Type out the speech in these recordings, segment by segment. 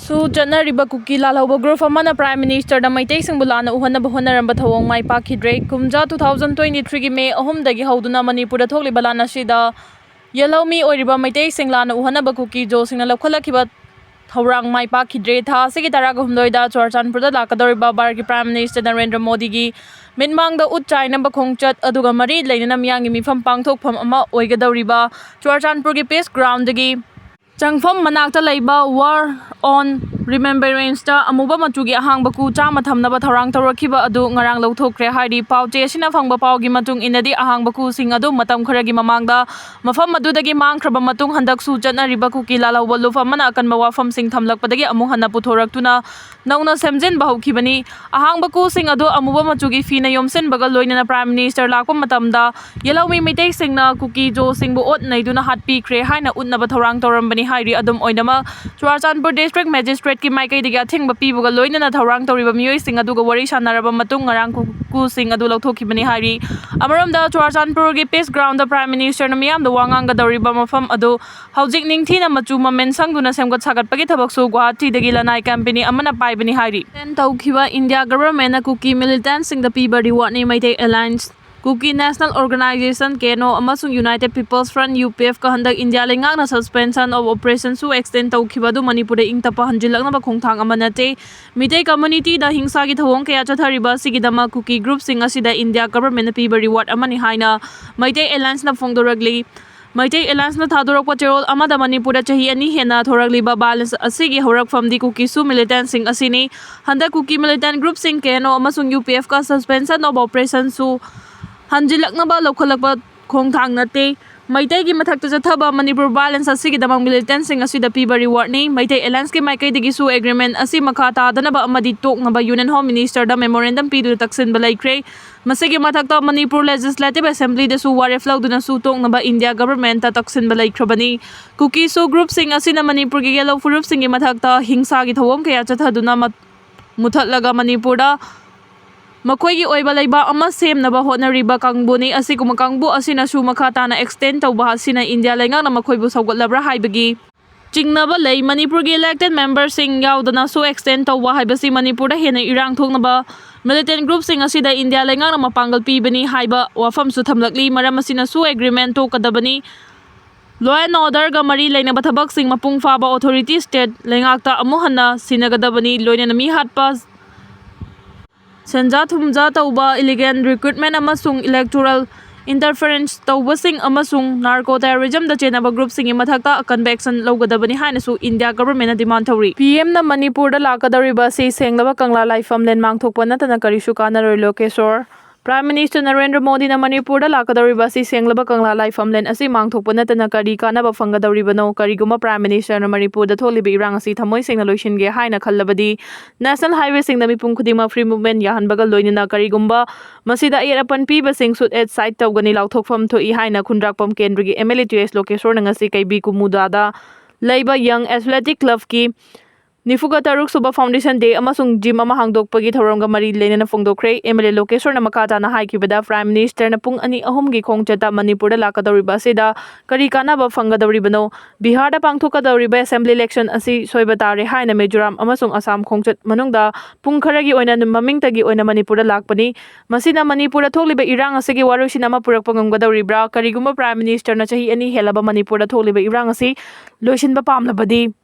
Su Janariba Kuki Lalhoba Group Amana Prime Minister the Meitei Singbulana Uhana Honaramba Thawong Mai Pakidre Kumja 2023 May Ahumdagi Hauduna Manipur Tholi Balana Shida Yellow Me Oriba Meitei Singlana Uhana Kuki Jo Singala Kolakiba Thorang Mai Pakidre Tha Sigitaraga Humdoida Chorchan Puda Lakadoriba Barki Prime Minister Narendra Modi gi Minmang the Uchai number Kongchat Aduga Mari Lena Miang Mi from Pangtok from Ama Oigadoriba Chorchan Purgi Pace Ground Digi Changfam Manakta Laiba War on Remembrance ta Amuba Matugi Ahangbaku Chama Thamnaba Tharang Tarakiba Adu Ngarang Lotokre Haidi Pau Chesina Fangba Paugi Matung Inadi Ahangbaku Singadu Matam Karagi Mamangda Mafam Madudagi Mang Kraba Matung Handak Sujana Ribakuki Lala Walufa Mana Akan Mawafam Sing Thamlak Padagi Amuhana Putoraktuna Nauna Semjin Bahukibani Ahangbaku Singadu Amuba Matugi Fina Yomsen Bagaloina Prime Minister Lakum Matamda Yellow Me Meitei Singna Kuki Jo Singbu Ot Naiduna Hatpi Kre Haina Utnaba Tharang Torambani Haidi Adum Oinama Churachanpur District Magistrate ki Maikai diga thing ba pibuga loina na tharang toriba mioi sing aduga wari sanaraba matung ngarang ku sing adu lauthokibani hari amaramda Churachanpur gi peace ground the Prime Minister na miyam da wangang ga doriba mafam adu haujik ningthina machu mamen sangduna semgot sagat pagi thabak su Guwahati dagi lanai company amana paibani hari ten taukiba India government na Kuki militant sing da piba reward ni Meitei Alliance Kuki National Organization Keno amasung United People's Front UPF ka handak India lengak na suspension of operation su extend tawkhibadu Manipur ing tapa hanjilak na khongthang amanate Meitei community da hingsa gi thawong kaya chathariba sigidama Kuki group sing asida India government na piba reward amani haina Meitei Alliance na phongdoragli Meitei Alliance na thadorakpa cherol amada Manipur da chahi ani hena thoragliba balance asigi horak famdi Kuki Soo militant sing asini handak Kuki militant group sing Keno amasung UPF ka suspension of operation su Hanjilaknaba Lokalakba Kongthang Nate Meitei gi mathakta jathaba Manipur balance asigi damang militant sing asida piba reward ni Meitei Alliance ki Maikai digi su agreement asi makha tadanaba amadi toknaba Union Home Minister da memorandum pidu taksin balaikre masigi mathakta Manipur Legislative Assembly de su waref lauduna su toknaba India government ta taksin balaikrabani Kuki Soo group sing asina Manipur gi yellow furup singi mathakta hingsa gi thawong kaya chathaduna muthatlaga Manipur da Makoy oiba layba ama semnaba hotnariba kangbuni asiguma kangbu asina su makata na extend tawba asina India lengang na makoybu sawgatlabra haibagi Chingnaba lay Manipur gi elected members sing yaudana su extend tawba haibasi Manipur da hena irang thoknaba militant group sing asida India lengang na mapanggal pibani haiba wafam su thamlakli maram asina su agreement to kadabani Law and order ga mari lainaba thabak sing mapung faba authority state lengakta amuhanna sinagadabani loina nami hatpa Senja thumja tauba illegal recruitment amasung electoral interference taubasing amasung narco terrorism da chenaba group sing mathakta akan action logadabani haina su India government na demand thori PM na Manipur da lakadariba se senglaba kangla laifam len mangthokpa natana karisu kanaroi lokesor Prime Minister Narendra Modi na Manipur da lakadariba si senglaba kangla laifam len asi mangthokpa natana kari kanaba fangadoribano kariguma Prime Minister na Manipur da tholibi irang asi thamoi singna loisinge haina khallabadi National Highway sing na mipung khudima free movement yahanbaga loinina karigumba masida apan piba sing sut at site tawgani lauthokfam thoi haina khundrakpam kendrigi MLA TS Lokesor na ngasi kaibi kumudada laiba Young Athletic Club ki Nifuga Taruk Suba Foundation Day amasung gym ama hangdokpagi thoronga mari lena na phongdokre MLA Lokesor na makata na haikibada Prime Minister na pung ani ahum gi khongchata Manipur da lakadoriba sida kari kanaba fangadoribano Bihar da pangthokadoriba assembly election asi soibatare haina Mizoram amasung Assam khongchat manungda pung kharagi oina mamingtagi oina Manipur da lakpani masina Manipur da tholiba irang asigi warusin ama purakpa ngamgadoribra kariguma Prime Minister na chahi ani helaba Manipur da tholiba irang asi loisinba pamlabadi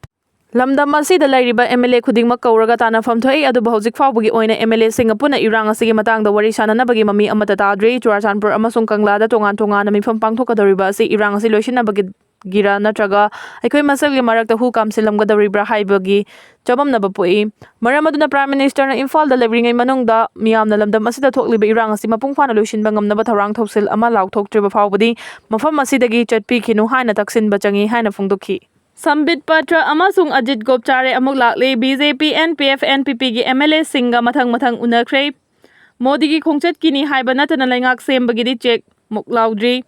Lamdam asida lairiba MLA khudingmak kauraga tanafam thoi aduba hojik fawbagi oina MLA singapuna irang asigi matangda wari sananabagi mami amata tadri Churachanpur amasung Kanglada tongan mifam pangthokadoriba asi irang asi loisinabagi gira natraga aikoi masalgi marakta hu kamsilamgadoribra haibagi chamamnaba poi maram aduna Prime Minister na Imphal da lebringai manungda miyamna lamdam asida thokliba irang asi mapung phana loisinba ngamnaba tharang thoksil ama laukthoktriba fawbadi mafam asidagi chatpi khinu haina taksinba changi haina phongdokhi Sambit Patra amasung Ajit Gopchare amuk lakle BJP NPF NPP gi MLA singa mathang unakre Modi gi khongchat kini haiba natana laingak sembagi di check muk laudri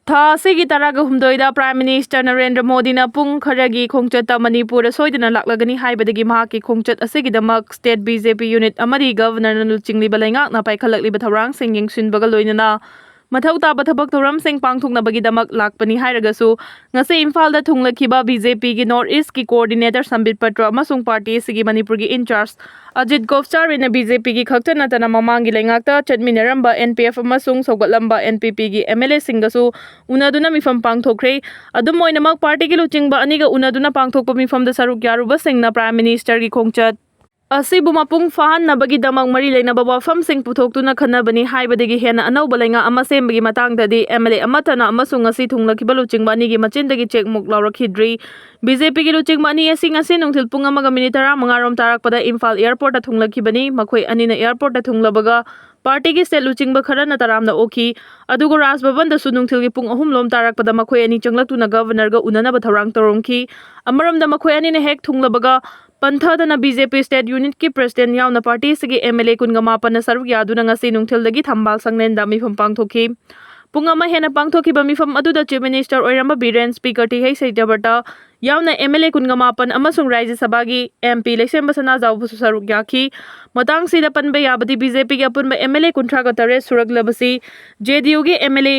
Tha sigi taraga humdoida Prime Minister Narendra Modi na pung kharagi khongchata Manipur soidana laklagani haibadagi mahaki khongchat asigi damak state BJP unit amari governor na Chinglaga laingak na paikhalakli bathawrang singyeng sunbaga loinana mathau taba thabak thoramsing pangthoknabagidamak lakpani hairagasu ngasi Imphal da thunglakhiba BJP gi North East ki coordinator Sambit Patra amasung party sigi Manipur gi in charge Ajit Gofchar in BJP gi khaktana tana mamangi lengakta chatminaramba NPF amasung sogatlamba NPP gi MLA singasu unaduna mifam pangthokre adum oinamak party gi luchingba aniga unaduna pangthokpa mifam da saruk yaruba singna Prime Minister gi khongchat Asibu mapung fahanabagidamag mari lainaba wafamsing puthoktunna khanabani haibadagi hena anauba lainga ama sembagi matangdadi MLA amatana amasung ngasi thunglakiba luchingba anigi machindagi chekmuk laurakhidri BJP gi luchingba ani asi ngasi nungthil pung amaga minute 15 rom tarakpada Imphal airport ta thunglakibani makhoi anina airport ta thunglabaga party gi state luchingba kharana taramna oki adugo Raj Bhavan da sunungthil gi pung 3 lom tarakpada makhoi ani changlaktuna governor ga unanaba thorang torongki amaramda makhoi ani ne hek thunglabaga Panthadana BJP State Unit ki President Yamna Party sigi MLA Kungamapan na saruk yaduna ngasi nungthildagi thambal sangnenda mifam pangthoki pungama hena pangthokiba mifam aduda Chief Minister oiramba Biren Speaker T H Saijabarta Yamna MLA Kungamapan amasung Rajya Sabha gi MP Leksemba Sana Zawbu saruk yaki matang sida panba yabadi BJP gi apunba MLA kuntraga tare suraglabasi JDU gi MLA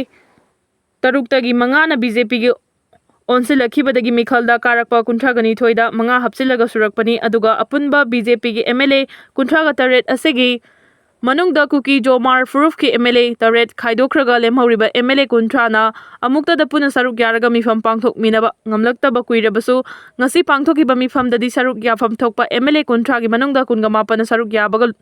taruktagi mangana BJP gi onsilakibadagi mikhalda karakpa kuntragani thoida manga hapsilaga surakpani aduga apunba BJP gi MLA kuntraga taret asegi manungda Kuki Jomar Furuf ki MLA taret khaidokraga lemhauriba MLA kuntrana amukta da puna saruk yaraga mifam pangthok minaba ngamlaktaba kuirabasu ngasi pangthokiba mifam dadi saruk yafam thokpa MLA kuntragi manungda kungama pana saruk yabaga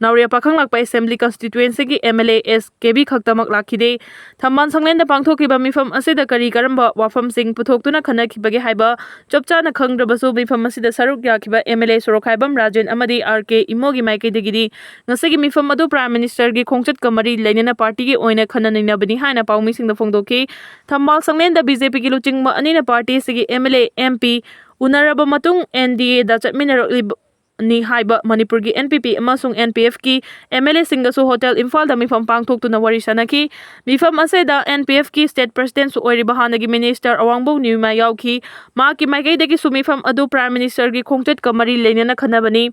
Nauria pakhang lakpa Assembly Constituency ki MLA SKB khaktamak lakhide thamban sanglenda pangthokiba mifam asida kari karamba wafam sing puthoktuna khanakhibage haiba chopchana khangrabasu mifam asida saruk yakhiba MLA Sorokhaibam Rajan amadi RK Imogi maikedigidi ngasigi mifam adu Prime Minister gi khongchat kamari lainena party gi oina khananina bani haina paumi singda phongdoki thambal sanglenda BJP gi luchingma anina party sigi MLA MP unaraba matung NDA da chatminarok ni haiba Manipur gi NPP amasung NPF ki MLA singasu hotel Imphal da mifam pangthoktuna wari sanaki mifam aseda NPF ki state president su oiri bahana gi minister awangbo niuma yauki ma ki maikaidagi su mifam adu Prime Minister gi khongchat kamari leinena khanabani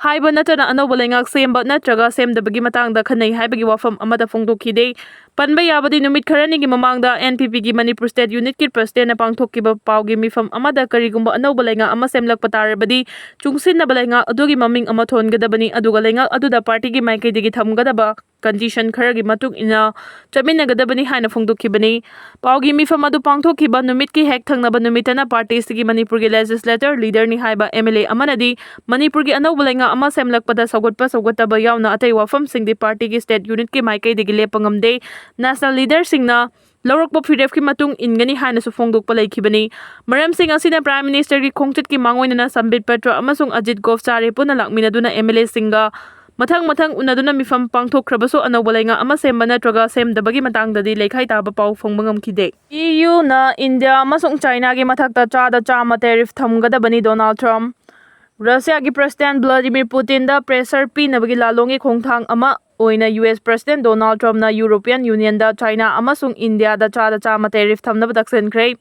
haiba natana anauba lengak semba natraga semdabagi matangda khanai haibagi wafam amada phongdokhide panba yabadi numit kharani gi mamangda NPP gi Manipur State Unit ki president na pangthokkiba pawgi mifam amada karigumba anauba lenga ama semlakpa tarabadi chungsinna balenga adugi maming ama thongadabani aduga lenga aduda party gi maikaidagi thamgadaba condition kharagi matung ina chaminagadabani haina phongdokhibani pawgi mifam adu pangthokkiba numit ki hek thangnaba numitana party sigi Manipur gi legislator leader ni haiba MLA amanadi Manipur gi anauba lenga ama semlakpada saugataba yauna atai wafam singdi party gi state unit ki maikaidagi lepangamde national leader singna lawrakpa firef ki matung ingani haina su phongdokpa laikhibani maram sing asina Prime Minister gi khongchat ki mangoina Sambit Patra amasung Ajit Gofchar puna lakminaduna MLA singa mathang unaduna mifam pangthokrabasu anawbalainga ama semba natraga semdabagi matangdadi lekhai taba pau phongbangam khide EU na India amasung China gi mathakta chada chama tariff thamgadabani Donald Trump Russia gi President Vladimir Putin da pressure pinabagi lalongi khongthang ama oina US President Donald Trump na European Union da China amasung India da chada chama tariff thamnaba daksenkhre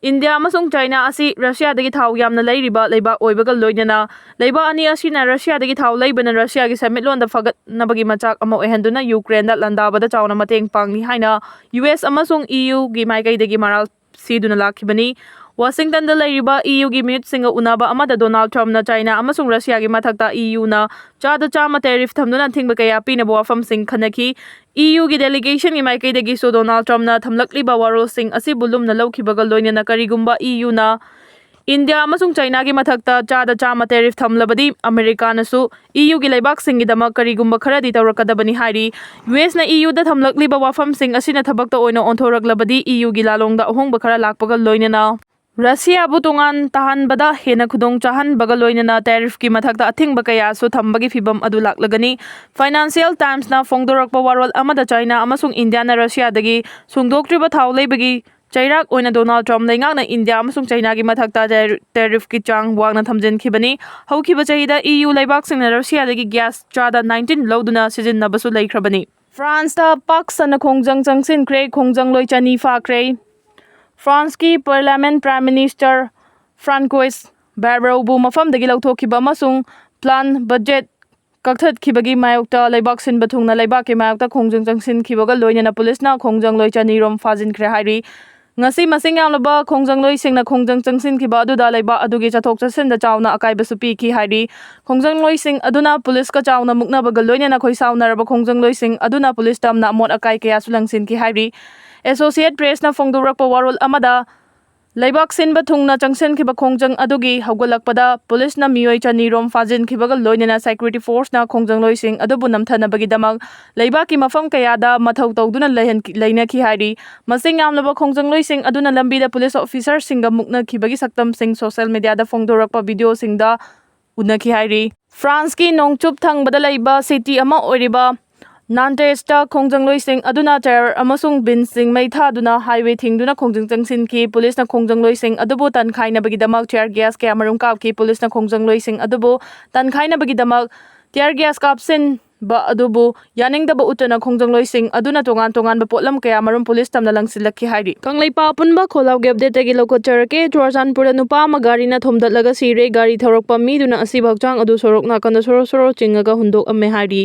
India amasung China asi Russia dagi thau yamna leiriba leiba oibaga loinana leiba ani asina Russia dagi thau leibana Russia gi samitlon da fagat nabagi machak ama oihanduna Ukraine da landaba da chawna mateng pangni haina US amasung EU gi maikai dagi maral siduna lakhibani Washington da leiriba EU gi minute singa unaba amada Donald Trump na China amasung Russia gi mathakta EU na chada chama tariff thamduna thingba kaya pina wafam sing khanaki EU gi delegation gi maikai dagi so Donald Trump na thamlakliba warol sing asi bulum na lawkhibaga loinana karigumba EU na India amasung China gi mathakta chada chama tariff thamlabadi America na su EU gi laibak sing gi dama karigumba kharadi tawrakadabani hairi US na EU da thamlakliba wafam sing asina thabakta oina onthoraklabadi EU gi lalongda ahongba khara lakpaga loinana Russia butungan tahan bada hena khudong chahan bagaloinana tariff ki mathakta athing bakaya so thambagi fibam adu laklagani Financial Times na phongdorakpa warol amada China amasung India na Russia dagi sungdoktriba thawleibagi chairak oina Donald Trump leingak na India amasung China gi mathakta tariff ki chang wangna thamjen khibani haukiba chahida EU laibak sing na Russia dagi gas chada 19 loduna season nabasu laikhrabani France ta Pak sana khongjang changsin kre khongjang loi chani fa kre France की Parliament Prime Minister Francois Bayrou bu mafam dagi lauthokhiba amasung plan budget ꯀꯛꯊꯠꯈꯤꯕꯒꯤ ꯃꯥꯌꯣꯛꯇ ꯂꯩꯕꯥꯛ ꯁꯤꯟꯕ ꯊꯨꯡꯅ ꯂꯩꯕꯥꯛꯀꯤ ꯃꯥꯌꯣꯛꯇ ꯈꯣꯡꯖꯪ ꯆꯪꯁꯤꯟꯈꯤꯕꯒ ꯂꯣꯏꯅꯅ ꯄꯨꯂꯤꯁꯅ ꯈꯣꯡꯖꯪꯂꯣꯏ ꯆꯅꯤꯔꯣꯝ ꯐꯥꯖꯤꯟꯈ꯭ꯔꯦ ꯍꯥꯏꯔꯤ꯫ ꯉꯁꯤ ꯃꯁꯤꯡ ꯌꯥꯝꯂꯕ ꯈꯣꯡꯖꯪꯂꯣꯏꯁꯤꯡꯅ ꯈꯣꯡꯖꯪ ꯆꯪꯁꯤꯟꯈꯤꯕ ꯑꯗꯨꯗ ꯂꯩꯕꯥꯛ ꯑꯗꯨꯒꯤ ꯆꯠꯊꯣꯛ ꯆꯠꯁꯤꯟꯗ ꯆꯥꯎꯅ ꯑꯀꯥꯏꯕꯁꯨ ꯄꯤꯈꯤ ꯍꯥꯏꯔꯤ꯫ ꯈꯣꯡꯖꯪꯂꯣꯏꯁꯤꯡ ꯑꯗꯨꯅ ꯄꯨꯂꯤꯁꯀ ꯆꯥꯎꯅ ꯃꯨꯛꯅꯕꯒ ꯂꯣꯏꯅꯅ ꯈꯣꯏꯁꯥꯎꯅꯔꯕ ꯈꯣꯡꯖꯪꯂꯣꯏꯁꯤꯡ ꯑꯗꯨꯅ ꯄꯨꯂꯤꯁ ꯇꯝꯅ ꯑꯃꯣꯠ ꯑꯀꯥꯏ ꯀꯌꯥꯁꯨ ꯂꯪꯁꯤꯟꯈꯤ ꯍꯥꯏꯔꯤ꯫ ꯑꯦꯁꯣꯁꯤꯌꯦꯠ ꯄ꯭ꯔꯦꯁꯅ ꯐꯣꯡꯗꯣꯔꯛꯄ ꯋꯥꯔꯣꯜ ꯑꯃꯗ ꯂꯩꯕꯥꯛ ꯁꯤꯟꯕ ꯊꯨꯡꯅ ꯆꯪꯁꯤꯟꯈꯤꯕ ꯈꯣꯡꯖꯪ ꯑꯗꯨꯒꯤ ꯍꯧꯒꯠꯂꯛꯄꯗ ꯄꯨꯂꯤꯁꯅ ꯃꯤꯑꯣꯏ ꯆꯅꯤꯔꯣꯝ ꯐꯥꯖꯤꯟꯈꯤꯕꯒ ꯂꯣꯏꯅꯅ ꯁꯦꯀ꯭ꯌꯨꯔꯤꯇꯤ ꯐꯣꯔꯁꯅ ꯈꯣꯡꯖꯪꯂꯣꯏꯁꯤꯡ ꯑꯗꯨꯕꯨ ꯅꯝꯊꯅꯕꯒꯤꯗꯃꯛ ꯂꯩꯕꯥꯛꯀꯤ ꯃꯐꯝ ꯀꯌꯥꯗ ꯃꯊꯧ ꯇꯧꯗꯨꯅ ꯂꯩꯅꯈꯤ ꯍꯥꯏꯔꯤ꯫ ꯃꯁꯤꯡ ꯌꯥꯝꯂꯕ ꯈꯣꯡꯖꯪꯂꯣꯏꯁꯤꯡ ꯑꯗꯨꯅ ꯂꯝꯕꯤꯗ ꯄꯨꯂꯤꯁ ꯑꯣꯐꯤꯁꯥꯔꯁꯤꯡꯒ ꯃꯨꯛꯅꯈꯤꯕꯒꯤ ꯁꯛꯇꯝꯁꯤꯡ ꯁꯣꯁꯤꯌꯦꯜ ꯃꯤꯗꯤꯌꯥꯗ ꯐꯣꯡꯗꯣꯔꯛꯄ ꯚꯤꯗꯤꯑꯣꯁꯤꯡꯗ ꯎꯅꯈꯤ ꯍꯥꯏꯔꯤ꯫ ꯐ꯭ꯔꯥꯟꯁꯀꯤ ꯅꯣꯡꯆꯨꯞ ꯊꯪꯕꯗ ꯂꯩꯕ ꯁꯤꯇꯤ ꯑꯃ ꯑꯣꯏꯔꯤꯕ ꯅꯥꯟꯇꯦꯁꯇ ꯈꯣꯡꯖꯪꯂꯣꯏꯁꯤꯡ ꯑꯗꯨꯅ ꯇꯌꯔ ꯑꯃꯁꯨꯡ ꯕꯤꯟꯁꯤꯡ ꯃꯩ ꯊꯥꯗꯨꯅ ꯍꯥꯏꯋꯦ ꯊꯤꯡꯗꯨꯅ ꯈꯣꯡꯖꯪ ꯆꯪꯁꯤꯟꯈꯤ꯫ ꯄꯨꯂꯤꯁꯅ ꯈꯣꯡꯖꯪꯂꯣꯏꯁꯤꯡ ꯑꯗꯨꯕꯨ ꯇꯥꯟꯈꯥꯏꯅꯕꯒꯤꯗꯃꯛ ꯇꯤꯌꯔ ꯒ꯭ꯌꯥꯁ ꯀꯌꯥꯃꯔꯨꯝ ꯀꯥꯞꯈꯤ꯫ ꯄꯨꯂꯤꯁꯅ ꯈꯣꯡꯖꯪꯂꯣꯏꯁꯤꯡ ꯑꯗꯨꯕꯨ ꯇꯥꯟꯈꯥꯏꯅꯕꯒꯤꯗꯃꯛ ꯇꯤꯌꯔ ꯒ꯭ꯌꯥꯁ ꯀꯥꯞꯁꯤꯟꯕ ꯑꯗꯨꯕꯨ ꯌꯥꯅꯤꯡꯗꯕ ꯎꯠꯇꯨꯅ ꯈꯣꯡꯖꯪꯂꯣꯏꯁꯤꯡ ꯑꯗꯨꯅ ꯇꯣꯉꯥꯟ ꯇꯣꯉꯥꯟꯕ ꯄꯣꯠꯂꯝ ꯀꯌꯥꯃꯔꯨꯝ ꯄꯨꯂꯤꯁ ꯇꯝꯅ ꯂꯪꯁꯤꯜꯂꯛꯈꯤ ꯍꯥꯏꯔꯤ꯫ ꯀꯪꯂꯩꯄꯥꯛ ꯑꯄꯨꯟꯕ ꯈꯣꯜꯂꯥꯎꯒꯤ ꯑꯞꯗꯦꯠꯇꯒꯤ ꯂꯧꯈꯠꯆꯔꯛꯀꯦ꯫ ꯆꯨꯔꯆꯥꯟꯄꯨꯔꯗ ꯅꯨꯄꯥ ꯑꯃ ꯒꯥꯔꯤꯅ ꯊꯣꯝꯗꯠꯂꯒ ꯁꯤꯔꯦ꯫ ꯒꯥꯔꯤ ꯊꯧꯔꯛꯄ ꯃꯤꯗꯨꯅ ꯑꯁꯤꯕ ꯍꯛꯆꯥꯡ ꯑꯗꯨ ꯁꯣꯔꯣꯛ ꯅꯥꯀꯟꯗ ꯁꯣꯔꯣ ꯁꯣꯔꯣ ꯆꯤꯡꯉꯒ ꯍꯨꯟꯗꯣꯛꯑꯝꯃꯦ ꯍꯥꯏꯔꯤ꯫